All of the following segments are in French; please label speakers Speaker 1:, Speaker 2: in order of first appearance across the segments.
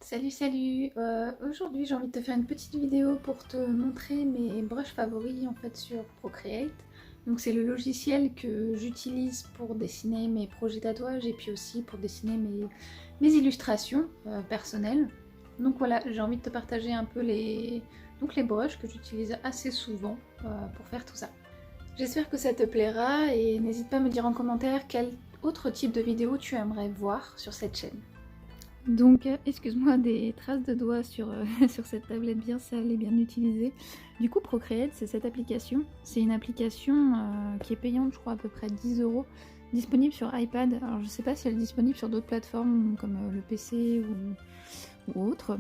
Speaker 1: Salut salut, aujourd'hui j'ai envie de te faire une petite vidéo pour te montrer mes brushes favoris en fait sur Procreate. Donc c'est le logiciel que j'utilise pour dessiner mes projets tatouages et puis aussi pour dessiner mes illustrations personnelles. Donc voilà, j'ai envie de te partager un peu les brushes que j'utilise assez souvent pour faire tout ça. J'espère que ça te plaira et n'hésite pas à me dire en commentaire quel autre type de vidéo tu aimerais voir sur cette chaîne. Donc, excuse-moi des traces de doigts sur, sur cette tablette bien sale et bien utilisée. Du coup, Procreate, c'est cette application. C'est une application qui est payante, je crois, à peu près 10 €, disponible sur iPad. Alors, je sais pas si elle est disponible sur d'autres plateformes comme le PC ou autre.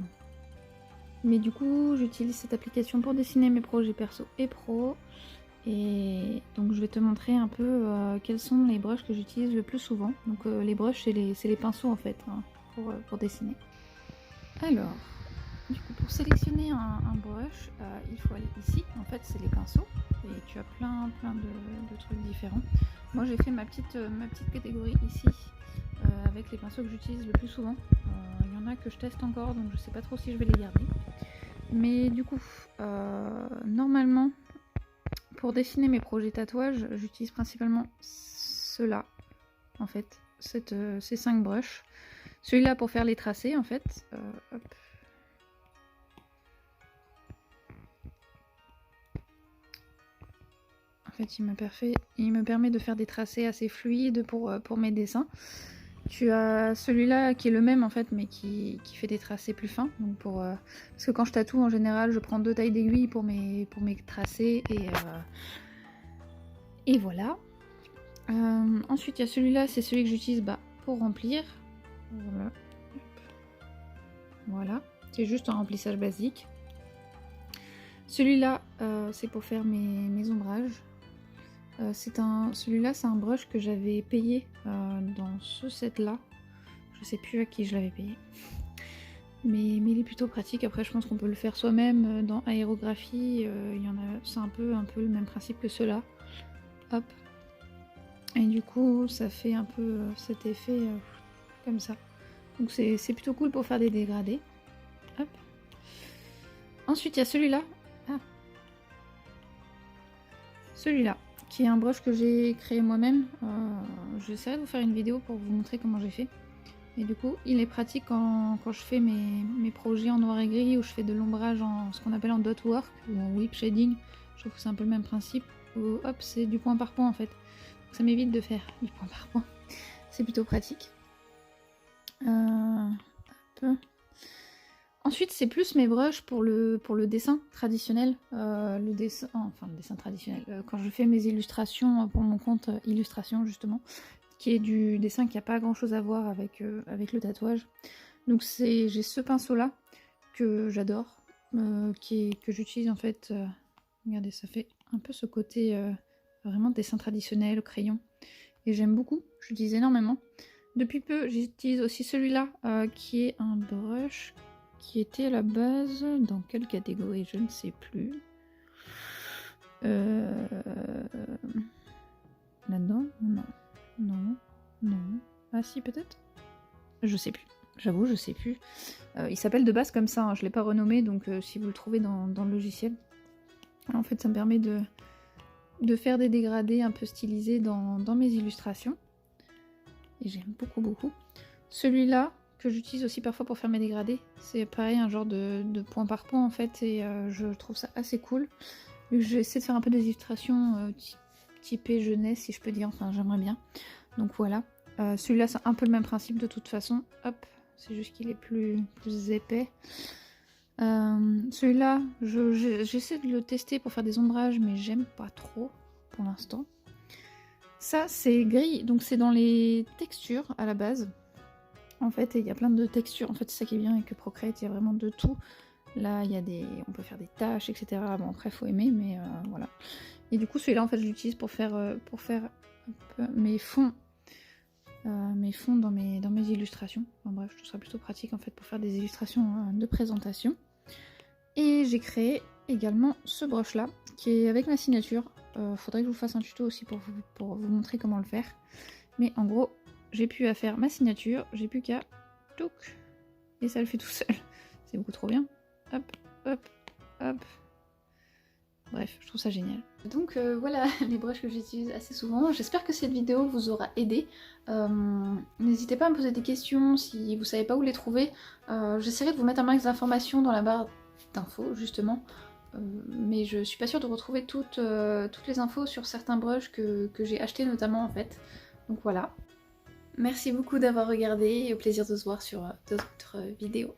Speaker 1: Mais du coup, j'utilise cette application pour dessiner mes projets perso et pro. Et donc, je vais te montrer un peu quels sont les brushes que j'utilise le plus souvent. Donc, les brushes, c'est les pinceaux en fait. Hein. Pour dessiner. Alors, du coup, pour sélectionner un brush, il faut aller ici. En fait, c'est les pinceaux et tu as plein de trucs différents. Moi, j'ai fait ma petite catégorie ici avec les pinceaux que j'utilise le plus souvent. Il y en a que je teste encore, donc je sais pas trop si je vais les garder. Mais du coup, normalement, pour dessiner mes projets tatouages, j'utilise principalement ceux-là, en fait, ces 5 brushes. Celui-là pour faire les tracés en fait. Hop. En fait, il me permet de faire des tracés assez fluides pour mes dessins. Tu as celui-là qui est le même en fait, mais qui fait des tracés plus fins. Donc parce que quand je tatoue en général, je prends 2 tailles d'aiguille pour mes tracés et voilà. Ensuite, il y a celui-là, c'est celui que j'utilise pour remplir. Voilà. Voilà, c'est juste un remplissage basique. Celui-là, c'est pour faire mes ombrages. Celui-là, c'est un brush que j'avais payé dans ce set-là. Je sais plus à qui je l'avais payé. Mais il est plutôt pratique. Après, je pense qu'on peut le faire soi-même dans aérographie. C'est un peu le même principe que ceux-là. Hop. Et du coup, ça fait un peu cet effet comme ça. Donc c'est plutôt cool pour faire des dégradés. Hop. Ensuite, il y a celui-là. Ah. Celui-là, qui est un brush que j'ai créé moi-même. J'essaierai de vous faire une vidéo pour vous montrer comment j'ai fait. Et du coup, il est pratique quand je fais mes projets en noir et gris ou je fais de l'ombrage en ce qu'on appelle en dot work ou en whip shading. Je trouve que c'est un peu le même principe. Où, hop, c'est du point par point en fait. Donc, ça m'évite de faire du point par point. C'est plutôt pratique. Hop. Ensuite, c'est plus mes brushes pour le dessin traditionnel. Le dessin traditionnel. Quand je fais mes illustrations pour mon compte illustration, justement, qui est du dessin qui n'a pas grand chose à voir avec le tatouage. Donc j'ai ce pinceau-là que j'adore, que j'utilise en fait. Regardez, ça fait un peu ce côté vraiment dessin traditionnel au crayon. Et j'aime beaucoup, j'utilise énormément. Depuis peu, j'utilise aussi celui-là qui est un brush qui était à la base dans quelle catégorie, je ne sais plus. Là-dedans? Non. Ah si, peut-être? Je sais plus. J'avoue, je sais plus. Il s'appelle de base comme ça, hein. Je l'ai pas renommé, donc si vous le trouvez dans le logiciel. En fait, ça me permet de faire des dégradés un peu stylisés dans mes illustrations. Et j'aime beaucoup. Celui-là, que j'utilise aussi parfois pour faire mes dégradés, c'est pareil, un genre de point par point en fait, et je trouve ça assez cool. J'essaie de faire un peu des illustrations typées jeunesse, si je peux dire, enfin j'aimerais bien. Donc voilà. Celui-là, c'est un peu le même principe de toute façon. Hop, c'est juste qu'il est plus épais. Celui-là, j'essaie de le tester pour faire des ombrages, mais j'aime pas trop pour l'instant. Ça, c'est gris, donc c'est dans les textures à la base. En fait, il y a plein de textures. En fait, c'est ça qui est bien avec Procreate, il y a vraiment de tout. Là, on peut faire des taches, etc. Bon, après, faut aimer, mais voilà. Et du coup, celui-là, en fait, je l'utilise pour faire un peu mes fonds dans mes illustrations. Enfin, bref, je trouve ça plutôt pratique, en fait, pour faire des illustrations de présentation. Et j'ai créé également ce brush-là, qui est avec ma signature. Faudrait que je vous fasse un tuto aussi pour vous montrer comment le faire. Mais en gros, j'ai pu à faire ma signature, j'ai plus qu'à et ça le fait tout seul. C'est beaucoup trop bien. Hop, hop, hop. Bref, je trouve ça génial. Donc voilà les brushes que j'utilise assez souvent. J'espère que cette vidéo vous aura aidé. N'hésitez pas à me poser des questions si vous savez pas où les trouver. J'essaierai de vous mettre un max d'informations dans la barre d'infos justement. Mais je suis pas sûre de retrouver toutes les infos sur certains brushes que j'ai achetés notamment en fait. Donc voilà. Merci beaucoup d'avoir regardé et au plaisir de se voir sur d'autres vidéos.